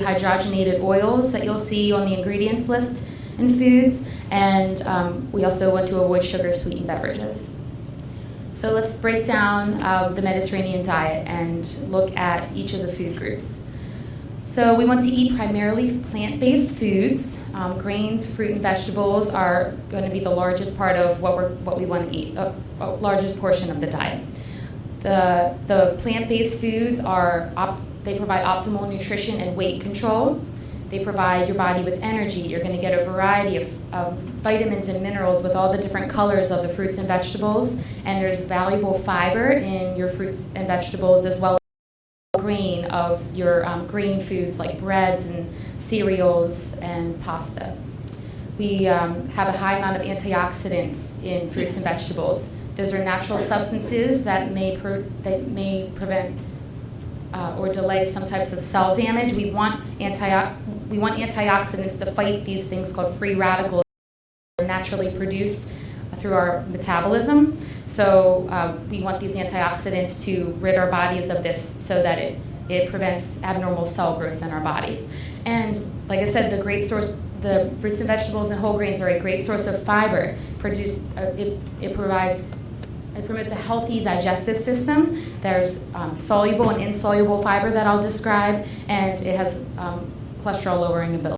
hydrogenated oils that you'll see on the ingredients list in foods, and we also want to avoid sugar-sweetened beverages. So let's break down the Mediterranean diet and look at each of the food groups. So we want to eat primarily plant-based foods. Grains, fruit, and vegetables are going to be the largest part of what we want to eat, largest portion of the diet. The plant-based foods they provide optimal nutrition and weight control. They provide your body with energy. You're going to get a variety of vitamins and minerals with all the different colors of the fruits and vegetables. And there's valuable fiber in your fruits and vegetables, as well as grain of your grain foods like breads and cereals and pasta. We have a high amount of antioxidants in fruits and vegetables. Those are natural substances that may prevent or delay some types of cell damage. We want antioxidants to fight these things called free radicals that are naturally produced through our metabolism. So we want these antioxidants to rid our bodies of this so that it prevents abnormal cell growth in our bodies. And like I said, the fruits and vegetables and whole grains are a great source of fiber. It promotes a healthy digestive system. There's soluble and insoluble fiber that I'll describe, and it has cholesterol lowering ability.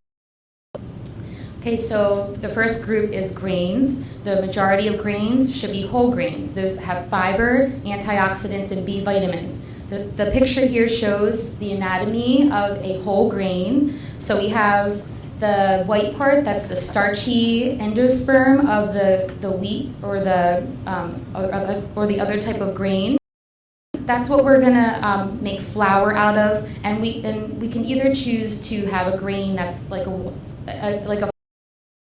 Okay, so the first group is grains. The majority of grains should be whole grains. Those have fiber, antioxidants, and B vitamins. The picture here shows the anatomy of a whole grain. So we have the white part, that's the starchy endosperm of the wheat or the other type of grain. That's what we're gonna make flour out of, and we can either choose to have a grain that's like a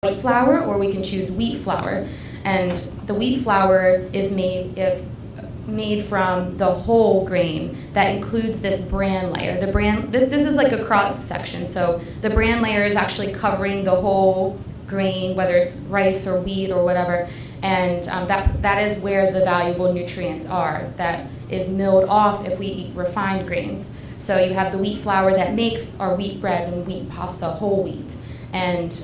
white flour, or we can choose wheat flour. And the wheat flour is made from the whole grain that includes this bran layer. This is like a cross section, so the bran layer is actually covering the whole grain, whether it's rice or wheat or whatever, and that is where the valuable nutrients are that is milled off if we eat refined grains. So you have the wheat flour that makes our wheat bread and wheat pasta whole wheat, and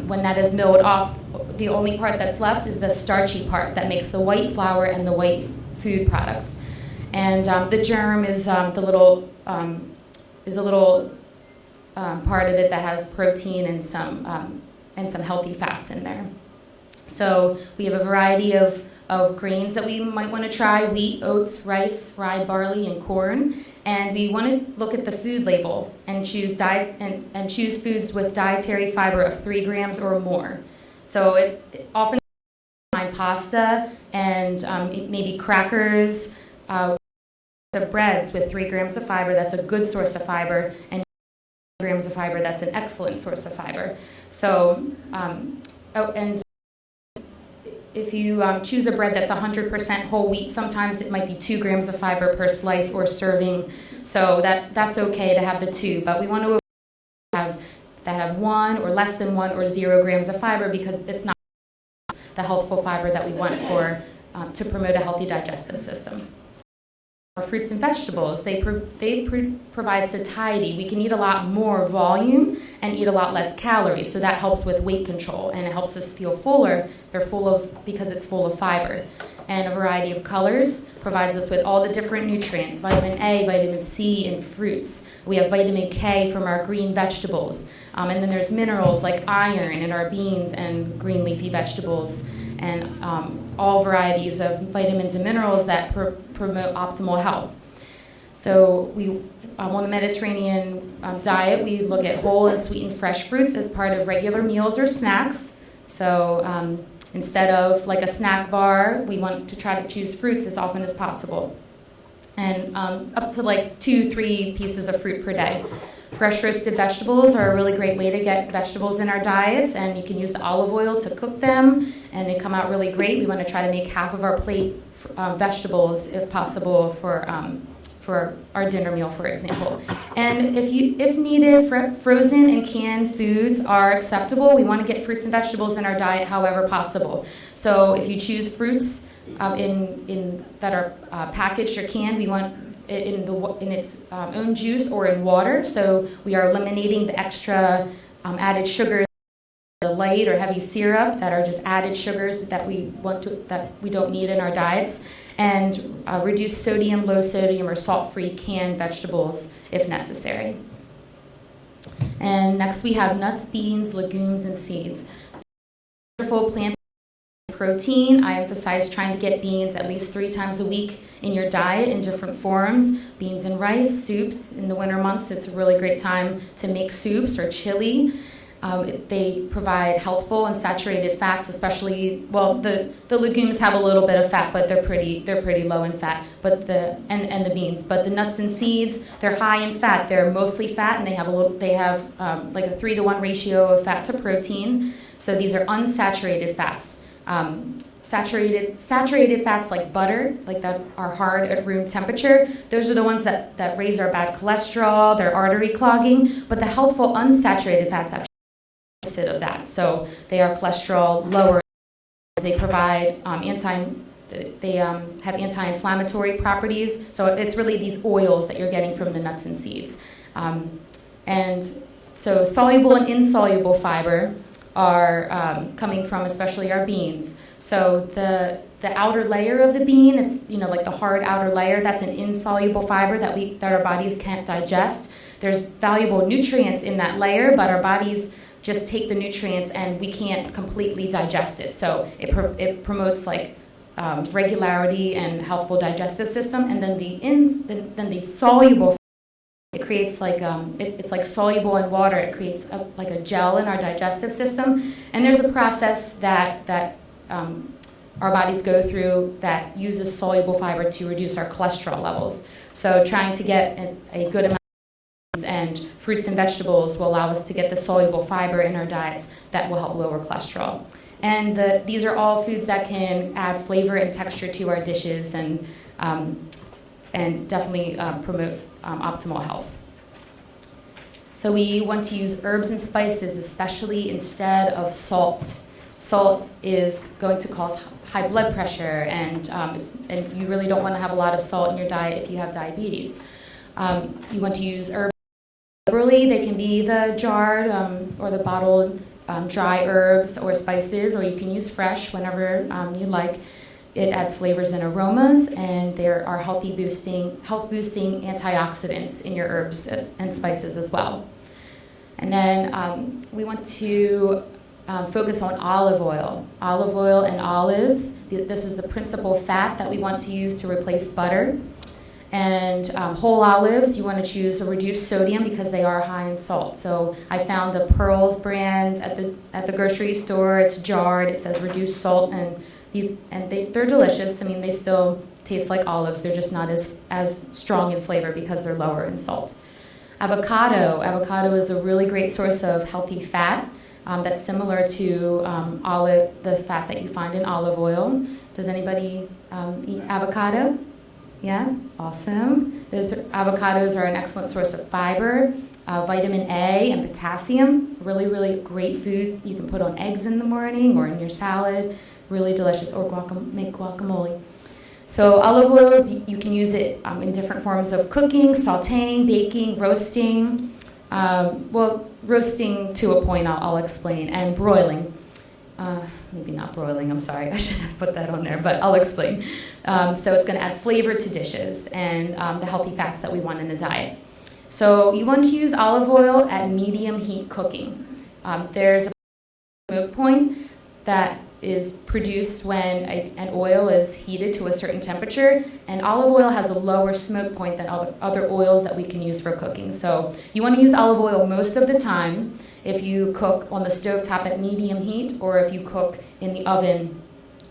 when that is milled off, the only part that's left is the starchy part that makes the white flour and the white food products. And the germ is a little part of it that has protein and some healthy fats in there. So we have a variety of grains that we might want to try: wheat, oats, rice, rye, barley, and corn. And we want to look at the food label and choose foods with dietary fiber of 3 grams or more. So it often pasta and maybe crackers, breads with 3 grams of fiber. That's a good source of fiber, and grams of fiber. That's an excellent source of fiber. So, and if you choose a bread that's 100% whole wheat, sometimes it might be 2 grams of fiber per slice or serving. So that's okay to have the 2, but we want to have 1 or less than 1 or 0 grams of fiber, because it's not the healthful fiber that we want to promote a healthy digestive system. Our fruits and vegetables, they provide satiety. We can eat a lot more volume and eat a lot less calories, so that helps with weight control, and it helps us feel fuller. Because it's full of fiber. And a variety of colors provides us with all the different nutrients: vitamin A, vitamin C in fruits. We have vitamin K from our green vegetables. And then there's minerals like iron in our beans and green leafy vegetables, and all varieties of vitamins and minerals that promote optimal health. So on the Mediterranean diet, we look at whole and sweetened fresh fruits as part of regular meals or snacks. So instead of like a snack bar, we want to try to choose fruits as often as possible. And up to like 2-3 pieces of fruit per day. Fresh roasted vegetables are a really great way to get vegetables in our diets, and you can use the olive oil to cook them, and they come out really great. We want to try to make half of our plate vegetables, if possible, for our dinner meal, for example. And if needed, frozen and canned foods are acceptable. We want to get fruits and vegetables in our diet however possible. So if you choose fruits that are packaged or canned, we want it in its own juice or in water. So we are eliminating the extra added sugars, the light or heavy syrup that are just added sugars that we don't need in our diets, and reduce sodium, low sodium, or salt-free canned vegetables if necessary. And next we have nuts, beans, legumes, and seeds. Wonderful plant protein. I emphasize trying to get beans at least 3 times a week in your diet in different forms. Beans and rice, soups. In the winter months, it's a really great time to make soups or chili. They provide healthful and saturated fats, especially, well, the legumes have a little bit of fat, but they're pretty low in fat. But the beans, but the nuts and seeds, they're high in fat. They're mostly fat, and they have like a 3-to-1 ratio of fat to protein. So these are unsaturated fats. Saturated fats like butter, like that are hard at room temperature, those are the ones that raise our bad cholesterol, they're artery clogging, but the healthful unsaturated fats actually opposite of that. So they are cholesterol lower. They provide have anti-inflammatory properties. So it's really these oils that you're getting from the nuts and seeds. And so soluble and insoluble fiber are coming from especially our beans. So the outer layer of the bean, it's like the hard outer layer, that's an insoluble fiber that our bodies can't digest. There's valuable nutrients in that layer, but our bodies just take the nutrients and we can't completely digest it. So it promotes regularity and healthful digestive system. And then the soluble, it creates it's like soluble in water. It creates like a gel in our digestive system. And there's a process that our bodies go through that uses soluble fiber to reduce our cholesterol levels. So trying to get a good amount of and fruits and vegetables will allow us to get the soluble fiber in our diets that will help lower cholesterol. And these are all foods that can add flavor and texture to our dishes and definitely promote optimal health. So we want to use herbs and spices, especially instead of salt. Salt is going to cause high blood pressure, and you really don't want to have a lot of salt in your diet if you have diabetes. You want to use herbs liberally. They can be the jarred or the bottled dry herbs or spices, or you can use fresh whenever you like. It adds flavors and aromas, and there are health-boosting antioxidants in your herbs and spices as well. And then we want to focus on olive oil. Olive oil and olives, this is the principal fat that we want to use to replace butter. And whole olives, you want to choose a reduced sodium because they are high in salt. So I found the Pearls brand at the grocery store. It's jarred. It says reduced salt, and they're delicious. I mean, they still taste like olives. They're just not as strong in flavor because they're lower in salt. Avocado is a really great source of healthy fat. That's similar to the fat that you find in olive oil. Does anybody eat avocado? Yeah, awesome. Avocados are an excellent source of fiber, vitamin A and potassium. Really, really great food. You can put on eggs in the morning or in your salad. Really delicious. Or make guacamole. So olive oils, you can use it in different forms of cooking, sautéing, baking, roasting. Roasting to a point I'll explain, and broiling. Maybe not broiling, I'm sorry, I should have put that on there, but I'll explain. So it's going to add flavor to dishes and the healthy fats that we want in the diet. So you want to use olive oil at medium heat cooking. There's a smoke point that is produced when an oil is heated to a certain temperature, and olive oil has a lower smoke point than other oils that we can use for cooking. So you want to use olive oil most of the time if you cook on the stovetop at medium heat, or if you cook in the oven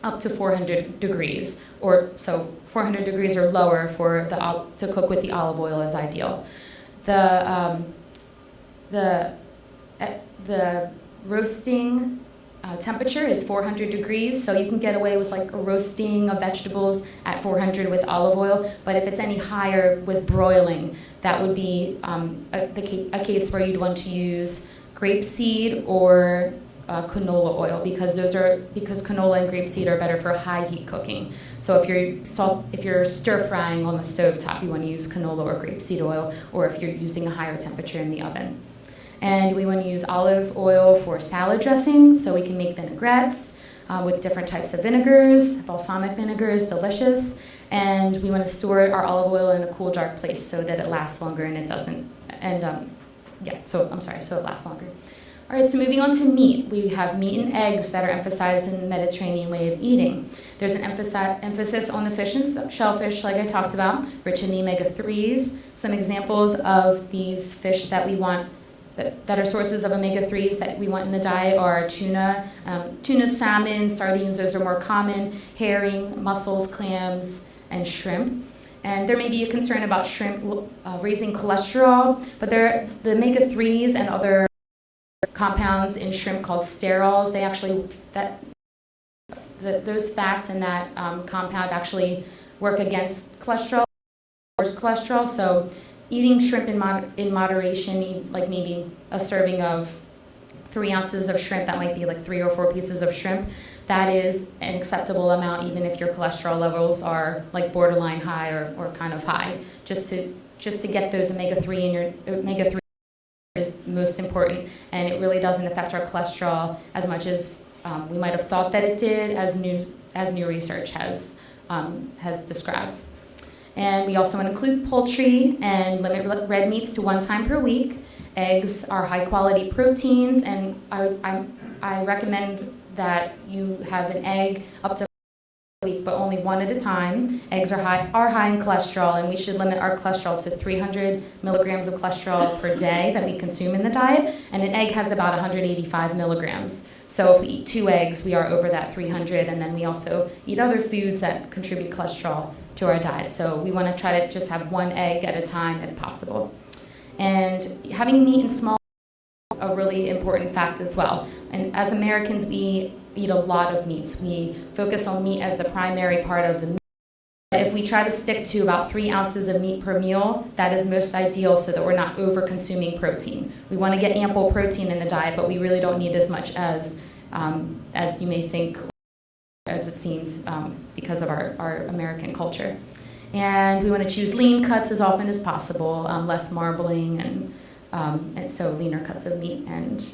up to 400 degrees, or so 400 degrees or lower to cook with the olive oil is ideal. The roasting temperature is 400 degrees, so you can get away with like a roasting of vegetables at 400 with olive oil, but if it's any higher with broiling, that would be a case where you'd want to use grapeseed or canola oil because canola and grapeseed are better for high heat cooking. So if you're stir frying on the stovetop, you want to use canola or grapeseed oil, or if you're using a higher temperature in the oven. And we want to use olive oil for salad dressing, so we can make vinaigrettes with different types of vinegars. Balsamic vinegar is delicious. And we want to store our olive oil in a cool, dark place so that it lasts longer and it doesn't, so it lasts longer. All right, so moving on to meat. We have meat and eggs that are emphasized in the Mediterranean way of eating. There's an emphasis on the fish and shellfish, like I talked about, rich in the omega-3s. Some examples of these fish that we want, that are sources of omega-3s that we want in the diet are tuna, salmon, sardines, those are more common, herring, mussels, clams, and shrimp. And there may be a concern about shrimp raising cholesterol, but the omega-3s and other compounds in shrimp called sterols, they actually, those fats in that compound actually work against cholesterol, so eating shrimp in moderation, like maybe a serving of 3 ounces of shrimp, that might be like 3 or 4 pieces of shrimp, that is an acceptable amount even if your cholesterol levels are like borderline high or kind of high, just to get those omega-3 in your omega-3 is most important, and it really doesn't affect our cholesterol as much as we might have thought that it did, as new research has described. And we also want to include poultry and limit red meats to 1 time per week. Eggs are high quality proteins, and I recommend that you have an egg up to a week, but only 1 at a time. Eggs are high in cholesterol, and we should limit our cholesterol to 300 milligrams of cholesterol per day that we consume in the diet, and an egg has about 185 milligrams. So if we eat 2 eggs, we are over that 300, and then we also eat other foods that contribute cholesterol to our diet. So we want to try to just have 1 egg at a time if possible. And having meat in small is a really important fact as well. And as Americans, we eat a lot of meats. We focus on meat as the primary part of the meal. If we try to stick to about 3 ounces of meat per meal, that is most ideal so that we're not over-consuming protein. We want to get ample protein in the diet, but we really don't need as much as you may think, as it seems, because of our American culture. And we want to choose lean cuts as often as possible, less marbling, and so leaner cuts of meat. And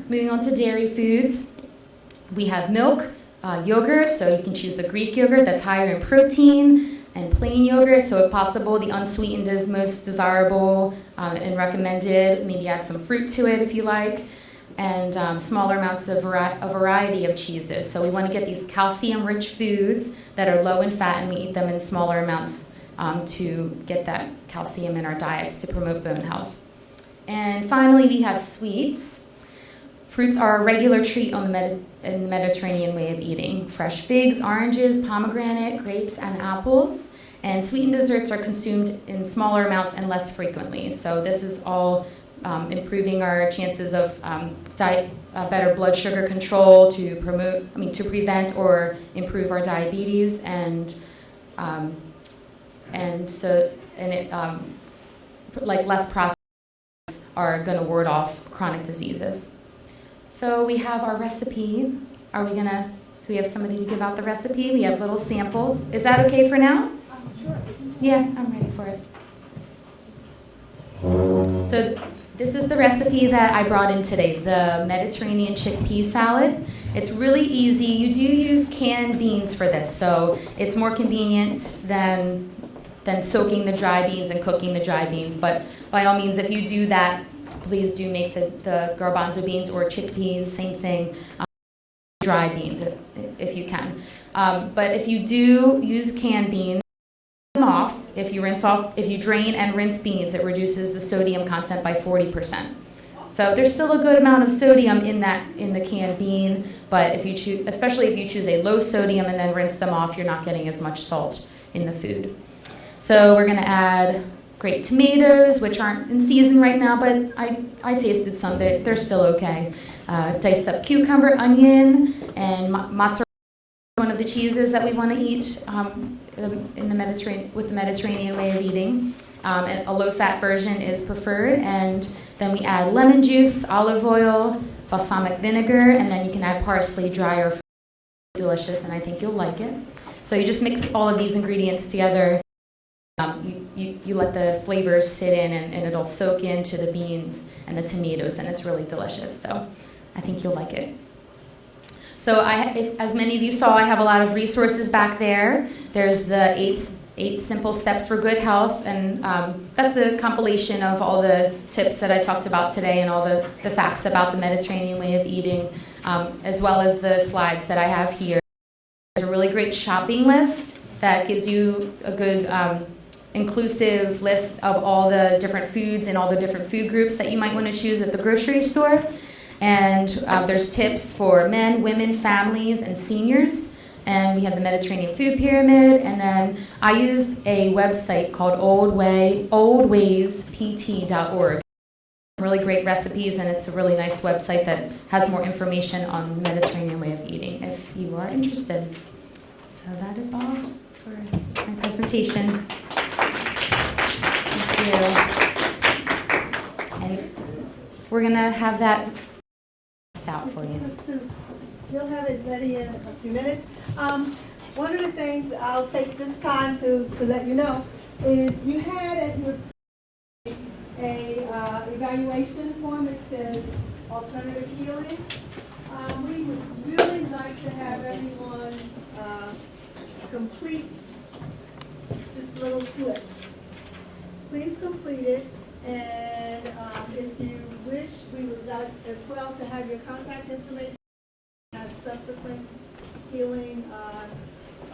moving on to dairy foods, we have milk, yogurt, so you can choose the Greek yogurt that's higher in protein, and plain yogurt, so if possible, the unsweetened is most desirable and recommended. Maybe add some fruit to it if you like. And smaller amounts of a variety of cheeses. So we want to get these calcium-rich foods that are low in fat, and we eat them in smaller amounts to get that calcium in our diets to promote bone health. And finally, we have sweets. Fruits are a regular treat in the Mediterranean way of eating. Fresh figs, oranges, pomegranate, grapes, and apples. And sweetened desserts are consumed in smaller amounts and less frequently. So this is all improving our chances of better blood sugar control to prevent or improve our diabetes, less processed are going to ward off chronic diseases. So we have our recipe. Do we have somebody to give out the recipe? We have little samples. Is that okay for now? Sure. Yeah, I'm ready for it. So this is the recipe that I brought in today, the Mediterranean chickpea salad. It's really easy. You do use canned beans for this, so it's more convenient than soaking the dry beans and cooking the dry beans. But by all means, if you do that, please do make the garbanzo beans or chickpeas, same thing, dry beans if you can. But if you do use canned beans, off. If you drain and rinse beans, it reduces the sodium content by 40%. So there's still a good amount of sodium in the canned bean, but especially if you choose a low sodium and then rinse them off, you're not getting as much salt in the food. So we're going to add grape tomatoes, which aren't in season right now, but I tasted some. They're still okay. Diced up cucumber, onion, and mozzarella. One of the cheeses that we want to eat in the Mediterranean way of eating. And a low-fat version is preferred, and Then we add lemon juice, olive oil, balsamic vinegar, and then you can add parsley, dry or fresh. Delicious, and I think you'll like it. So you just mix all of these ingredients together. You let the flavors sit in, and it'll soak into the beans and the tomatoes, and it's really delicious. So I think you'll like it. So as many of you saw, I have a lot of resources back there. There's the eight simple steps for good health, and that's a compilation of all the tips that I talked about today and all the facts about the Mediterranean way of eating, as well as the slides that I have here. There's a really great shopping list that gives you a good inclusive list of all the different foods and all the different food groups that you might want to choose at the grocery store. And there's tips for men, women, families, and seniors. And we have the Mediterranean Food Pyramid. And then I used a website called oldwayspt.org. Really great recipes, and it's a really nice website that has more information on the Mediterranean way of eating if you are interested. So that is all for my presentation. Thank you. And we're going to have that out for you. You'll have it ready in a few minutes. One of the things I'll take this time to let you know is you had at your a evaluation form that says alternative healing. We would really like to have everyone complete this little slip. Please complete it, and if you wish, we would like as well to have your contact information, have subsequent healing,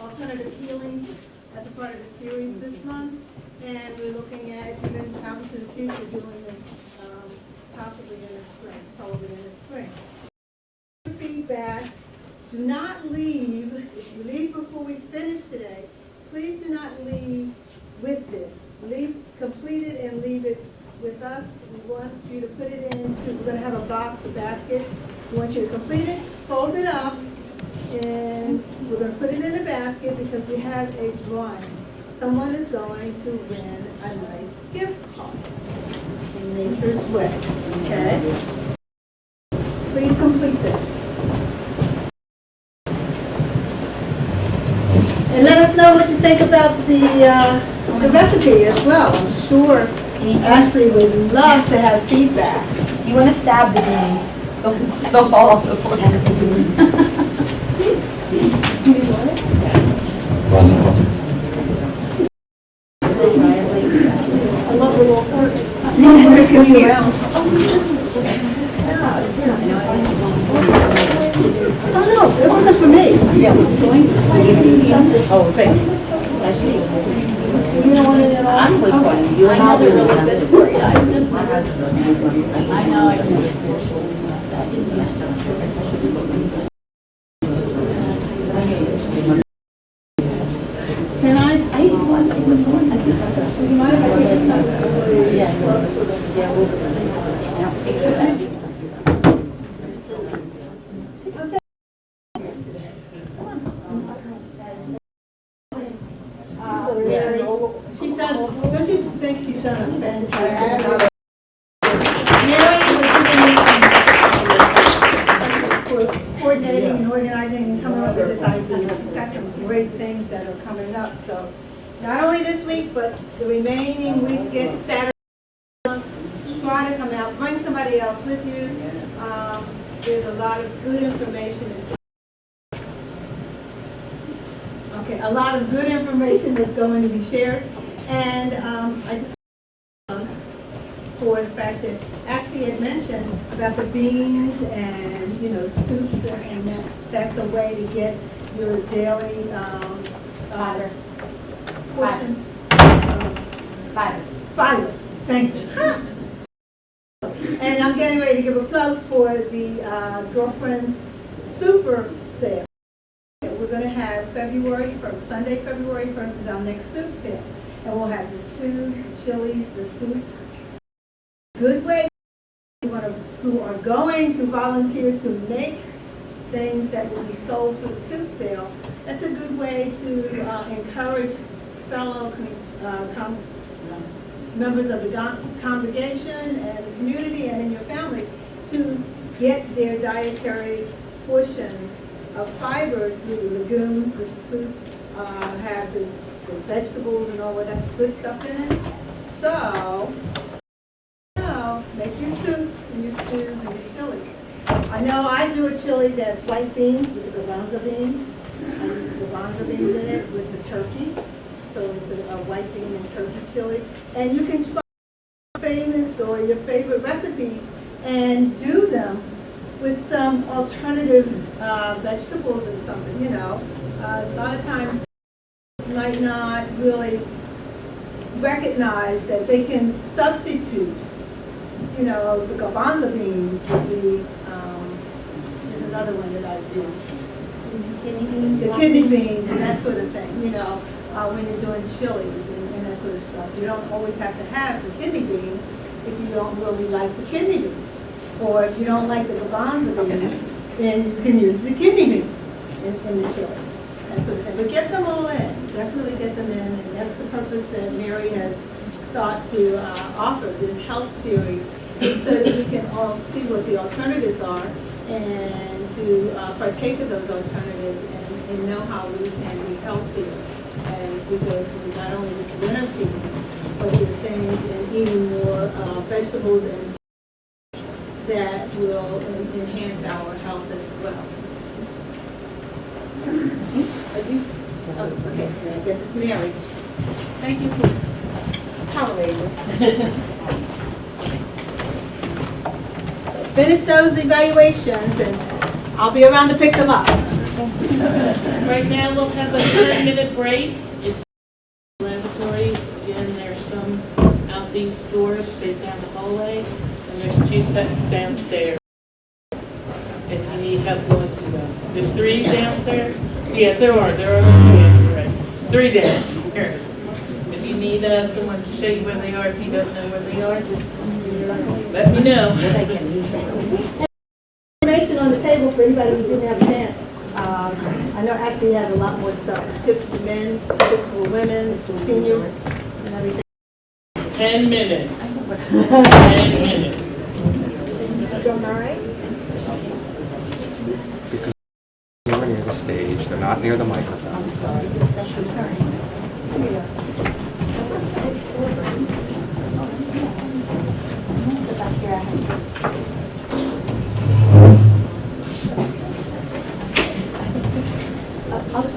alternative healings as a part of the series this month. And we're looking at even out into the future doing this possibly in the spring, probably in the spring. Feedback, do not leave, if you leave before we finish today, please do not leave with this. Complete it and leave it with us. We want you to put it into, we're going to have a box, a basket. We want you to complete it, fold it up, and we're going to put it in a basket because we have a drawing. Someone is going to win a nice gift card in nature's way, okay? Please complete this. And let us know what you think about the recipe as well. I'm sure Ashley would love to have feedback. You want to stab the beans. They'll fall off the floor. I love the little heart. There's going to be around. Oh no, it wasn't for me. Yeah. Oh, thank you. You don't want it at all? I'm with you. And I'll be really good for you. I know. Can I? You mind if I get She's done, don't you think she's done a fantastic job? Mary for coordinating and organizing and coming up with this idea. She's got some great things that are coming up. So not only this week, but the remaining week, get Saturday, try to come out, bring somebody else with you. There's a lot of good information. Okay, a lot of good information that's going to be shared. And I just for the fact that Ashley had mentioned about the beans and, you know, soups, and that's a way to get your daily portion of fiber. Thank you. And I'm getting ready to give a plug for the Girlfriends Super Sale. We're going to have February 1st, Sunday, February 1st is our next soup sale. And we'll have the stews, the chilies, the soups. Good way who are going to volunteer to make things that will be sold for the soup sale. That's a good way to encourage fellow members of the congregation and the community and in your family to get their dietary portions of fiber through the legumes, the soups, have the vegetables and all of that good stuff in it. So, make your soups and your stews and your chilies. I know I do a chili that's white beans with the garbanzo beans. I use garbanzo beans in it with the turkey. So it's a white bean and turkey chili. And you can try your famous or your favorite recipes and do them with some alternative vegetables or something, you know. A lot of times might not really recognize that they can substitute, you know, the garbanzo beans would be, is another one that I do. The kidney beans and that sort of thing, you know, when you're doing chilies and that sort of stuff. You don't always have to have the kidney beans if you don't really like the kidney beans. Or if you don't like the garbanzo beans, then you can use the kidney beans in the chili. That sort of thing. But get them all in. Definitely get them in. And that's the purpose that Mary has thought to offer this health series, is so that we can all see what the alternatives are and to partake of those alternatives and know how we can be healthier as we go through not only this winter season, but the things and eating more vegetables and that will enhance our health as well. Are you? Oh, okay. I guess it's Mary. Thank you for tolerating. So finish those evaluations, and I'll be around to pick them up. Right now, we'll have a 10-minute break. It's laboratories. Again, there's some out these doors straight down the hallway, and there's 2 sets downstairs. If you need help going to them. There's 3 downstairs? Yeah, there are. There are 2, right. 3 downstairs. If you need someone to show you where they are, if you don't know where they are, just let me know. Information on the table for anybody who didn't have a chance. I know Ashley has a lot more stuff. Tips for men, tips for women, for seniors, and everything. 10 minutes. 10 minutes. All right? They're near the stage. They're not near the microphone. I'm sorry. I'm sorry. Here we go.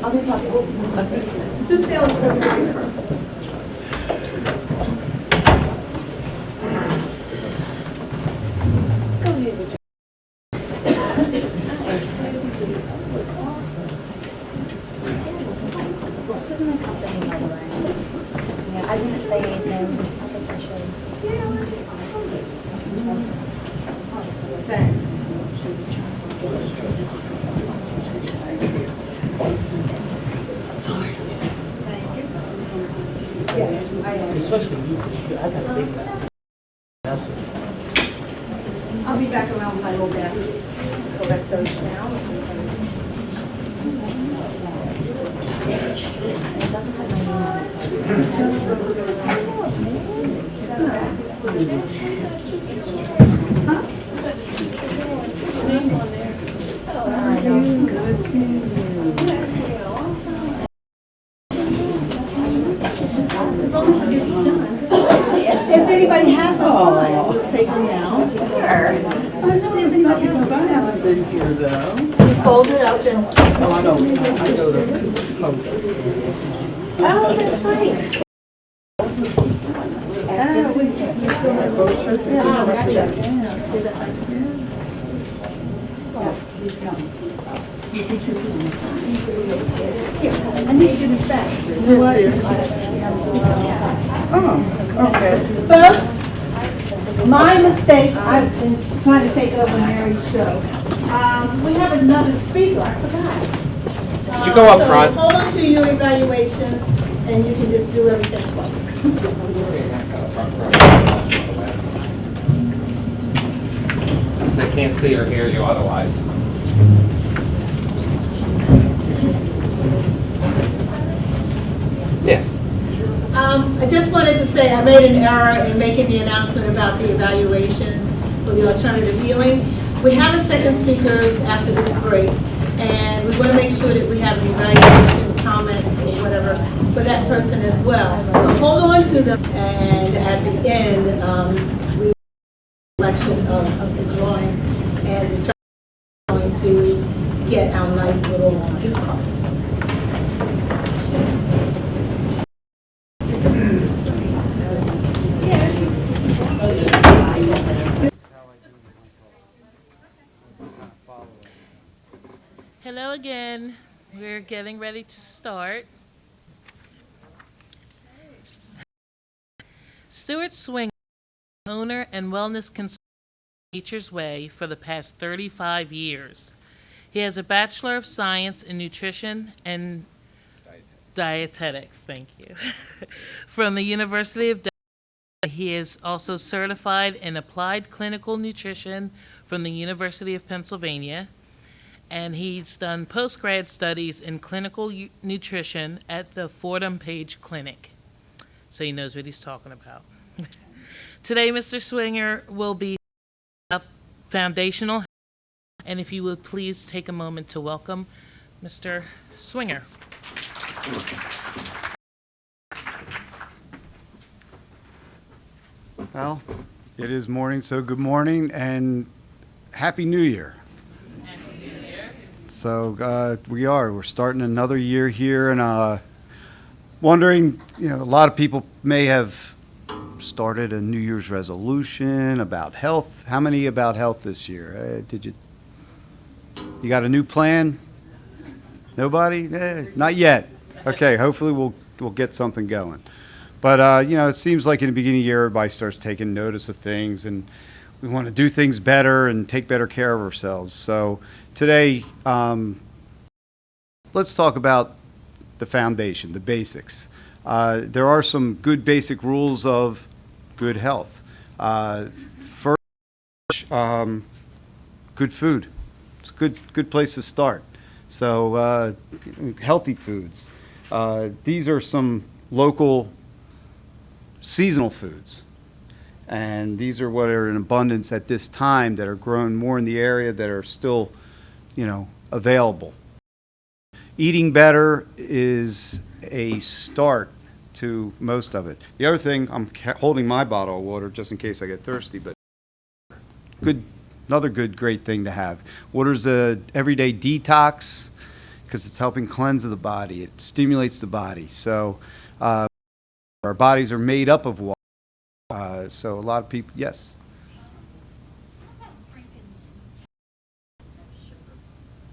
I'll be talking. Soup sale is February 1st. Go ahead, Richard. This isn't a company, by the way. Yeah, I didn't say anything. I guess I should. Thanks. Yes, I am. Especially you, I got a big bag. I'll be back around with my little basket. Collect those now. It doesn't have my name on it. I know. Good seeing you. As long as it gets done. If anybody has them, fine. We'll take them now. Sure. See if anybody has them. I haven't been here though. You fold it up and. Oh, I know, I go to Coach. Oh, that's right. We just. Yeah, gotcha. He's coming. Here, I need to get this back. Oh, okay. Folks, my mistake, I've been trying to take over Mary's show. We have another speaker, I forgot. You go up So front. Hold on to your evaluations, and you can just do everything close. They can't see or hear you otherwise. Yeah. I just wanted to say I made an error in making the announcement about the evaluations for the alternative healing. We have a second speaker after this break, and we want to make sure that we have an evaluation comments or whatever for that person as well. So hold on to them, and at the end, we will selection of the drawing and the going to get our nice little gift cards. Hello again. We're getting ready to start. Stuart Swinger, owner and wellness consultant at Nature's Way for the past 35 years. He has a Bachelor of Science in Nutrition and Dietetics, thank you, from the University of Delaware. He is also certified in Applied Clinical Nutrition from the University of Pennsylvania. And he's done post-grad studies in clinical nutrition at the Fordham Page Clinic. So he knows what he's talking about. Today, Mr. Swinger will be about foundational health. And if you would please take a moment to welcome Mr. Swinger. Well, it is morning, so good morning and Happy New Year. So we're starting another year here, and wondering, a lot of people may have started a New Year's resolution about health. How many about health this year? You got a new plan? Nobody? Not yet. Okay, hopefully we'll get something going. But it seems like in the beginning of the year, everybody starts taking notice of things, and we want to do things better and take better care of ourselves. So today, let's talk about the foundation, the basics. There are some good basic rules of good health. First, good food. It's a good place to start. So healthy foods. These are some local seasonal foods. And these are what are in abundance at this time that are grown more in the area that are still, available. Eating better is a start to most of it. The other thing, I'm holding my bottle of water just in case I get thirsty, but another great thing to have. Water's a everyday detox because it's helping cleanse the body. It stimulates the body. So our bodies are made up of water. So a lot of people, yes.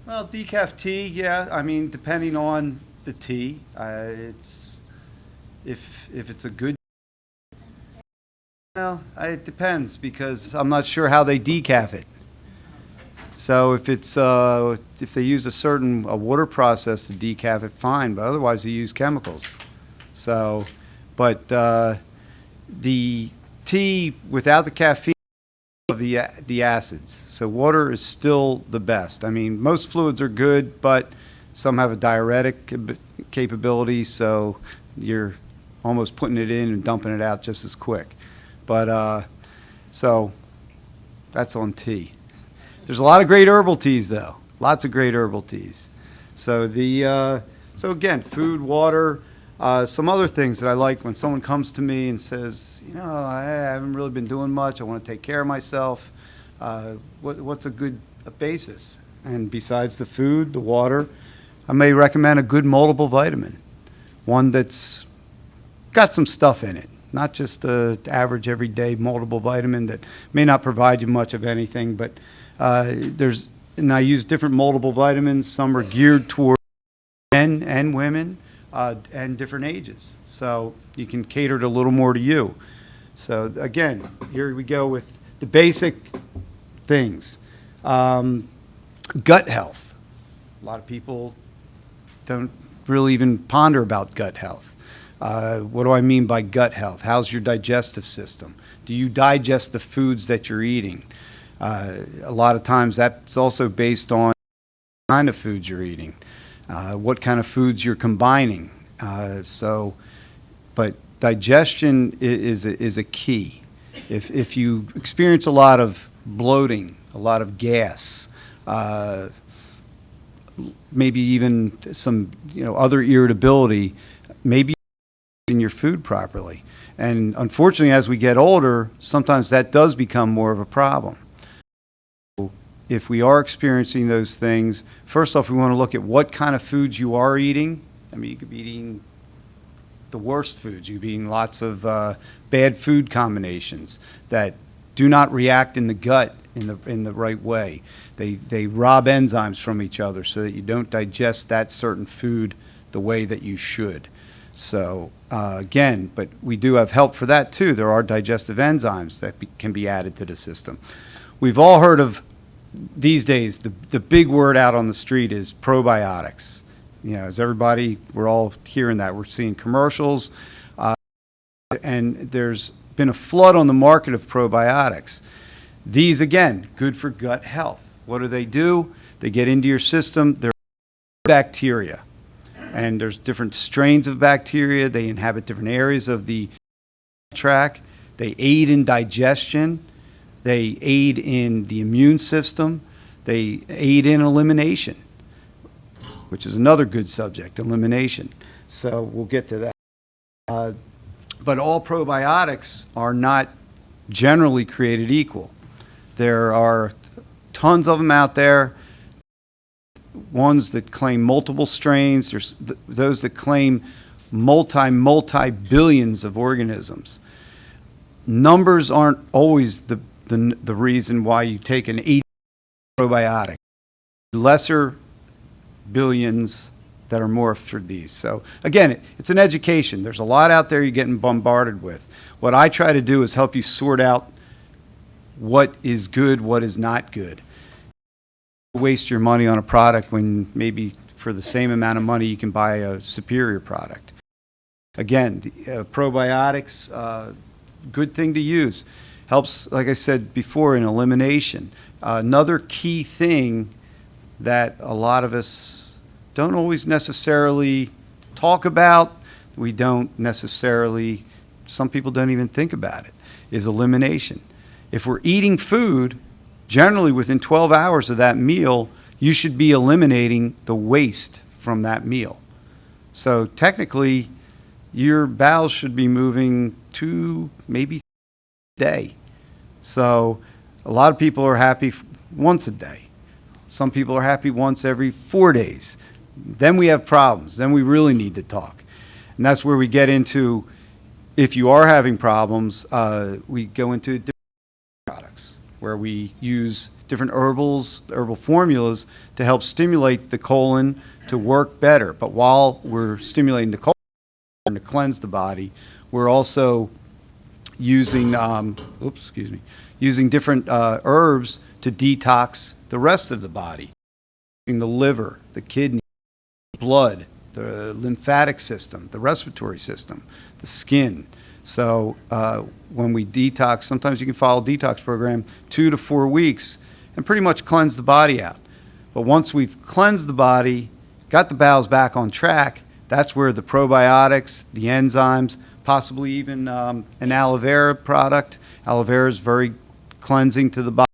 Well, decaf tea, yeah. I mean, depending on the tea, it's if it's a good. Well, it depends because I'm not sure how they decaf it. So if it's if they use a water process to decaf it, fine. But otherwise, they use chemicals. So, but the tea without the caffeine of the acids. So water is still the best. I mean, most fluids are good, but some have a diuretic capability, so you're almost putting it in and dumping it out just as quick. But so that's on tea. There's a lot of great herbal teas, though. Lots of great herbal teas. So so again, food, water. Some other things that I like when someone comes to me and says, I haven't really been doing much. I want to take care of myself. What's a good basis? And besides the food, the water, I may recommend a good moldable vitamin, one that's got some stuff in it, not just the average everyday moldable vitamin that may not provide you much of anything. But and I use different moldable vitamins. Some are geared toward men and women. And different ages. So you can cater it a little more to you. So again, here we go with the basic things. Gut health. A lot of people don't really even ponder about gut health. What do I mean by gut health? How's your digestive system? Do you digest the foods that you're eating? A lot of times that's also based on the kind of foods you're eating. What kind of foods you're combining. But digestion is a key. If you experience a lot of bloating, a lot of gas, maybe even some other irritability, maybe in your food properly. And unfortunately, as we get older, sometimes that does become more of a problem. If we are experiencing those things, first off, we want to look at what kind of foods you are eating. I mean, you could be eating the worst foods. You could be eating lots of bad food combinations that do not react in the gut in the right way. They rob enzymes from each other so that you don't digest that certain food the way that you should. So again, but we do have help for that too. There are digestive enzymes that can be added to the system. We've all heard of, these days, the big word out on the street is probiotics. As everybody, we're all hearing that. We're seeing commercials, and there's been a flood on the market of probiotics. These, again, good for gut health. What do? They get into your system. They're bacteria, and there's different strains of bacteria. They inhabit different areas of the tract. They aid in digestion. They aid in the immune system. They aid in elimination, which is another good subject, elimination. So we'll get to that. But all probiotics are not generally created equal. There are tons of them out there, ones that claim multiple strains. There's those that claim multi-billions of organisms. Numbers aren't always the reason why you take an 80 probiotic. Lesser billions that are morphed for these. So again, it's an education. There's a lot out there you're getting bombarded with. What I try to do is help you sort out what is good, what is not good. Waste your money on a product when maybe for the same amount of money you can buy a superior product. Again, probiotics, good thing to use. Helps, like I said before, in elimination. Another key thing that a lot of us don't always necessarily talk about, we don't necessarily, some people don't even think about it, is elimination. If we're eating food, generally within 12 hours of that meal, you should be eliminating the waste from that meal. So technically, your bowels should be moving 2, maybe 3 a day. So a lot of people are happy once a day. Some people are happy once every 4 days. Then we have problems. Then we really need to talk. And that's where we get into, if you are having problems, we go into different products where we use different herbal formulas to help stimulate the colon to work better. But while we're stimulating the colon to cleanse the body, we're also using using different herbs to detox the rest of the body, the liver, the kidney, blood, the lymphatic system, the respiratory system, the skin. So when we detox, sometimes you can follow a detox program 2 to 4 weeks and pretty much cleanse the body out. But once we've cleansed the body, got the bowels back on track, that's where the probiotics, the enzymes, possibly even an aloe vera product. Aloe vera is very cleansing to the body,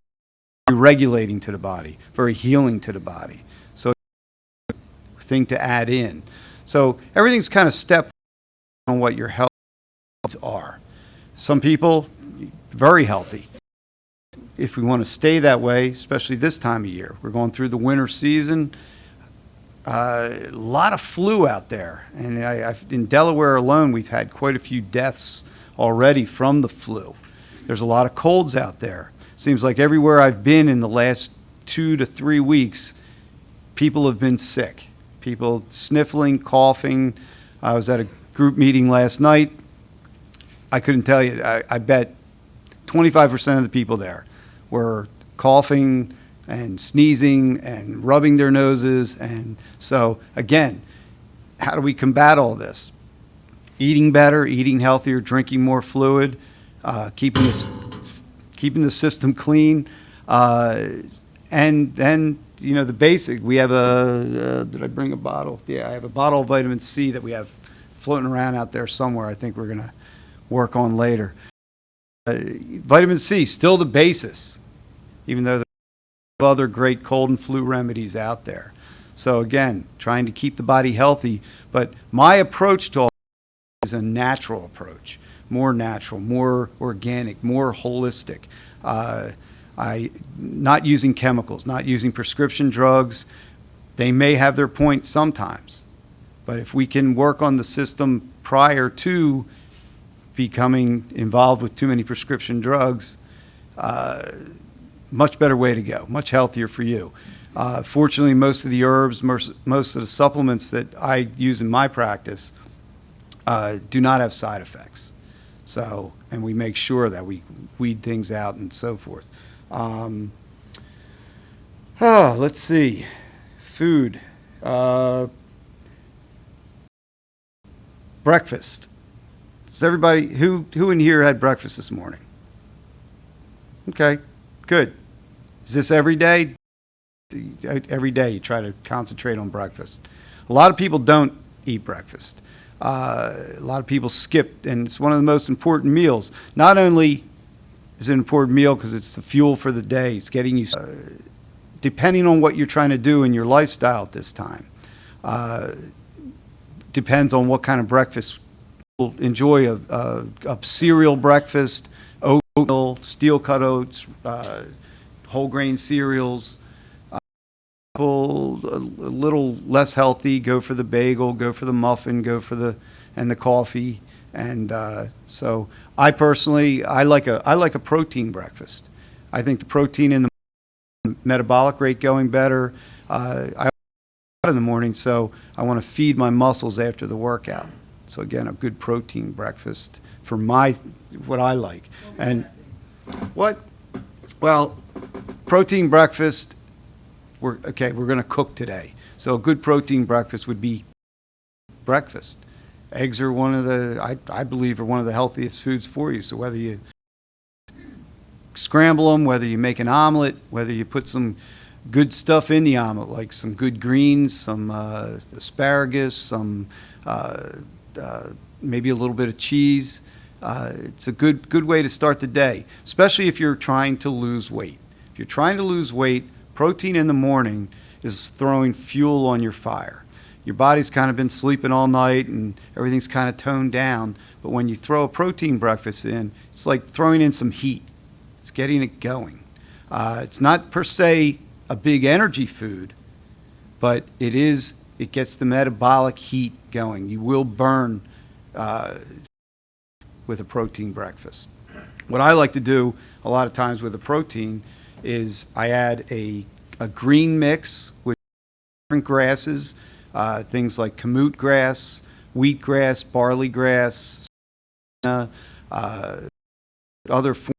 very regulating to the body, very healing to the body. So it's a thing to add in. So everything's kind of step on what your health needs are. Some people, very healthy. If we want to stay that way, especially this time of year, we're going through the winter season. A lot of flu out there, and in Delaware alone, we've had quite a few deaths already from the flu. There's a lot of colds out there. Seems like everywhere I've been in the last 2 to 3 weeks, people have been sick. People sniffling, coughing. I was at a group meeting last night. I couldn't tell you. I bet 25% of the people there were coughing and sneezing and rubbing their noses. And so, again, how do we combat all this? Eating better, eating healthier, drinking more fluid, keeping the system clean, and then, the basic. We have did I bring a bottle? Yeah, I have a bottle of vitamin C that we have floating around out there somewhere I think we're going to work on later. Vitamin C, still the basis, even though there are other great cold and flu remedies out there. So again, trying to keep the body healthy, but my approach to all is a natural approach, more natural, more organic, more holistic. Not using chemicals, not using prescription drugs. They may have their point sometimes, but if we can work on the system prior to becoming involved with too many prescription drugs, much better way to go, much healthier for you. Fortunately, most of the herbs, most of the supplements that I use in my practice do not have side effects. So, and we make sure that we weed things out and so forth. Let's see. Food. Breakfast. Does everybody, who in here had breakfast this morning? Okay, good. Is this every day? Every day you try to concentrate on breakfast. A lot of people don't eat breakfast. A lot of people skip, and it's one of the most important meals. Not only is it an important meal because it's the fuel for the day, it's getting you, depending on what you're trying to do in your lifestyle at this time, depends on what kind of breakfast you'll enjoy. A cereal breakfast, oatmeal, steel-cut oats, whole grain cereals. A little less healthy, go for the bagel, go for the muffin, go for the coffee, and so I personally I like a protein breakfast. I think the protein in the metabolic rate going better. I in the morning, so I want to feed my muscles after the workout. So again, a good protein breakfast for what I like. And what? Well, protein breakfast. We're going to cook today. So a good protein breakfast would be breakfast. Eggs are one of I believe, are one of the healthiest foods for you. So whether you scramble them, whether you make an omelet, whether you put some good stuff in the omelet, like some good greens, some asparagus, some maybe a little bit of cheese. It's a good way to start the day, especially if you're trying to lose weight. If you're trying to lose weight, protein in the morning is throwing fuel on your fire. Your body's kind of been sleeping all night and everything's kind of toned down, but when you throw a protein breakfast in, it's like throwing in some heat. It's getting it going. It's not per se a big energy food, but it gets the metabolic heat going. You will burn with a protein breakfast. What I like to do a lot of times with a protein is I add a green mix with different grasses, things like kamut grass, wheatgrass, barley grass, other forms,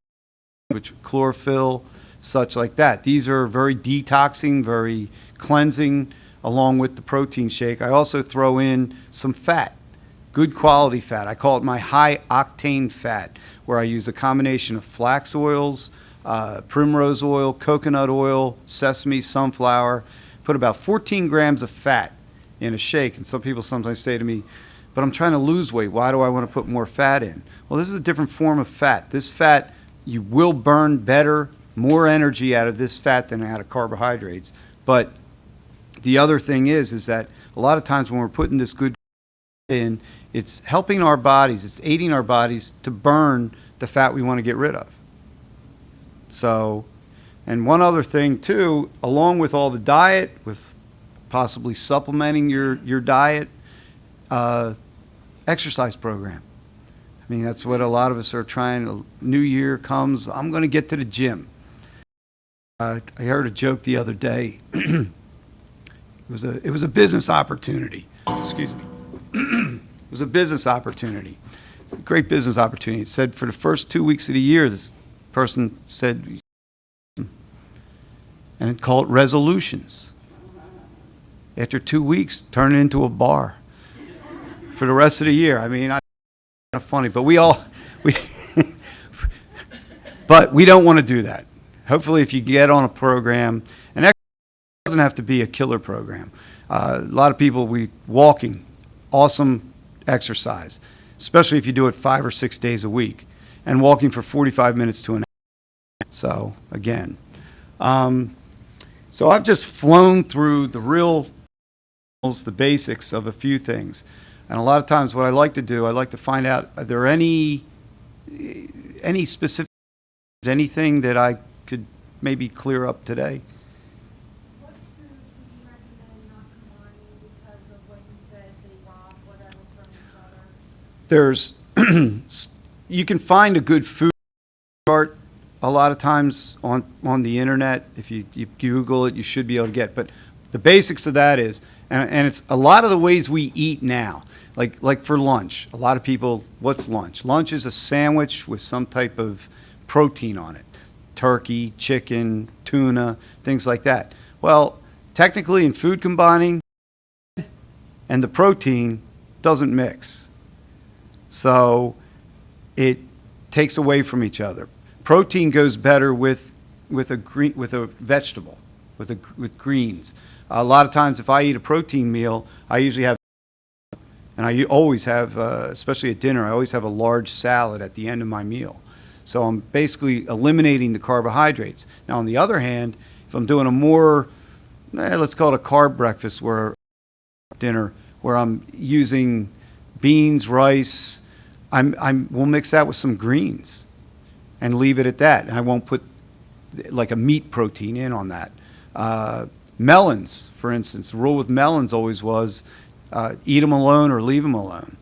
which chlorophyll, such like that. These are very detoxing, very cleansing, along with the protein shake. I also throw in some fat, good quality fat. I call it my high octane fat, where I use a combination of flax oils, primrose oil, coconut oil, sesame, sunflower. Put about 14 grams of fat in a shake. And some people sometimes say to me, but I'm trying to lose weight. Why do I want to put more fat in? Well, this is a different form of fat. This fat, you will burn better, more energy out of this fat than out of carbohydrates. But the other thing is that a lot of times when we're putting this good in, it's helping our bodies, it's aiding our bodies to burn the fat we want to get rid of. So, and one other thing too, along with all the diet, with possibly supplementing your diet, exercise program. I mean, that's what a lot of us are trying. New year comes, I'm going to get to the gym. I heard a joke the other day. It was a business opportunity. Excuse me. It was a business opportunity. It's a great business opportunity. It said for the first 2 weeks of the year, this person said, and it called resolutions. After 2 weeks, turn it into a bar for the rest of the year. I mean, kind of funny, but but we don't want to do that. Hopefully, if you get on a program, and it doesn't have to be a killer program. A lot of people, walking, awesome exercise, especially if you do it 5 or 6 days a week, and walking for 45 minutes to an hour. So, again. So I've just flown through the basics of a few things. And a lot of times what I like to do, I like to find out, are there any specific, anything that I could maybe clear up today? What foods would you recommend not combining because of what you said, they rob whatever from each other? There's, you can find a good food chart a lot of times on the internet. If you Google it, you should be able to get. But the basics of that is, and it's a lot of the ways we eat now. Like for lunch, a lot of people, what's lunch? Lunch is a sandwich with some type of protein on it. Turkey, chicken, tuna, things like that. Well, technically in food combining, and the protein doesn't mix. So it takes away from each other. Protein goes better with a vegetable, with greens. A lot of times if I eat a protein meal, I usually have, and I always have, especially at dinner, I always have a large salad at the end of my meal. So I'm basically eliminating the carbohydrates. Now, on the other hand, if I'm doing a more, let's call it a carb breakfast, where dinner, where I'm using beans, rice, we'll mix that with some greens and leave it at that. And I won't put like a meat protein in on that. Melons, for instance, the rule with melons always was eat them alone or leave them alone.